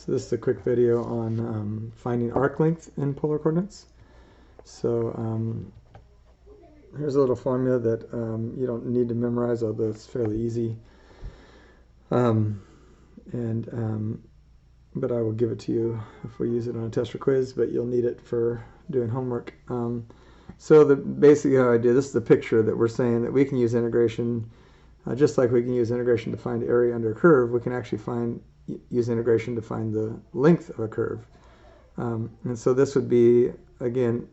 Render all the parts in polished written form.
So this is a quick video on finding arc length in polar coordinates. So here's a little formula that you don't need to memorize, although it's fairly easy. But I will give it to you if we use it on a test or quiz, but you'll need it for doing homework. So basically how I do this is the picture that we're saying that we can use integration, just like we can use integration to find area under a curve, we can actually use integration to find the length of a curve. And so this would be, again,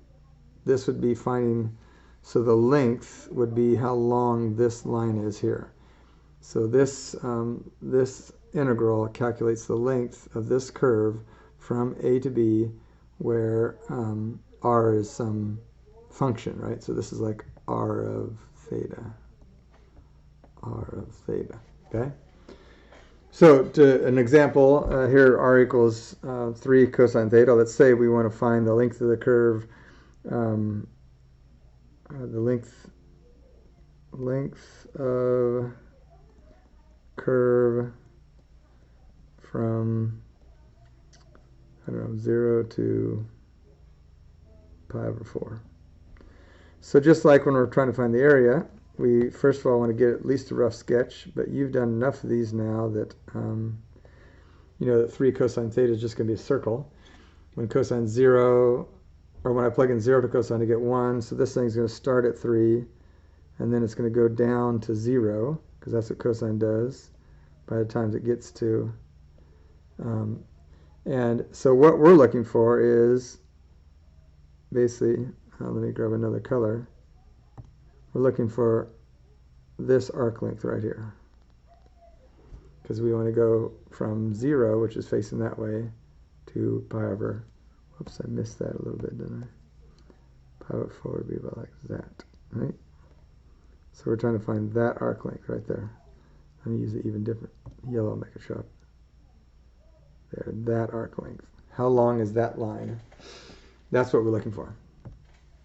this would be finding, so the length would be how long this line is here. So this integral calculates the length of this curve from A to B, where r is some function, right? So this is like r of theta, okay? So to an example, here r equals 3 cosine theta. Let's say we want to find the length of the curve, the length of curve from, I don't know, 0 to pi over 4. So just like when we're trying to find the area, we first of all want to get at least a rough sketch, but you've done enough of these now that you know that 3 cosine theta is just going to be a circle. When cosine 0, or when I plug in 0 to cosine to get 1, so this thing's going to start at 3, and then it's going to go down to 0, because that's what cosine does by the time it gets to, and so what we're looking for is basically, let me grab another color. We're looking for this arc length right here, because we want to go from 0, which is facing that way, to pi over, whoops, I missed that a little bit, didn't I? Pi over 4 would be about like that, right? So we're trying to find that arc length right there. Let me use it even different yellow, make it sharp. There, that arc length. How long is that line? That's what we're looking for.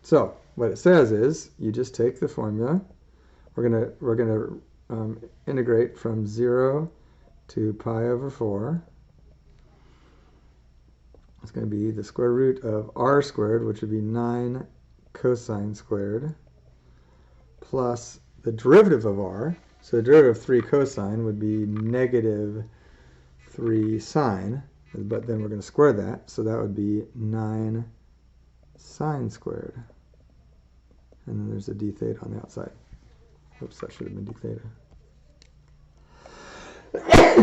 So what it says is you just take the formula. We're gonna integrate from 0 to pi over 4. It's going to be the square root of r squared, which would be 9 cosine squared, plus the derivative of r. So the derivative of 3 cosine would be negative 3 sine, but then we're going to square that, so that would be 9 sine squared. And then there's a d theta on the outside. Oops, that should have been d theta.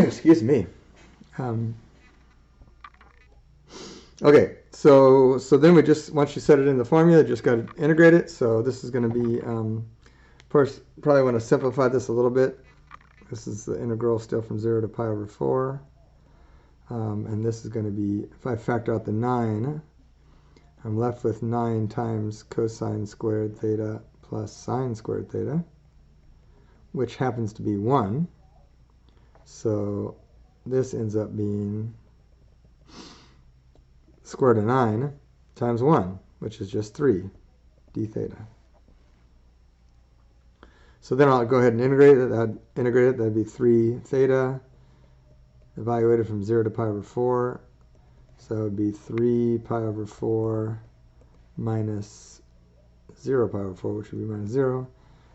Excuse me. Okay, so then we just, once you set it in the formula, just got to integrate it. So this is going to be, of course, probably want to simplify this a little bit. This is the integral still from 0 to pi over 4. And this is going to be, if I factor out the 9, I'm left with 9 times cosine squared theta plus sine squared theta, which happens to be 1. So this ends up being square root of 9 times 1, which is just 3 d theta. So then I'll go ahead and integrate it. That'd be 3 theta evaluated from 0 to pi over 4. So it would be 3 pi over 4 minus 0 pi over 4, which would be minus 0.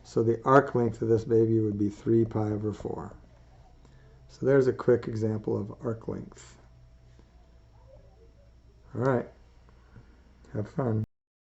So the arc length of this baby would be 3 pi over 4. So there's a quick example of arc length. All right, have fun.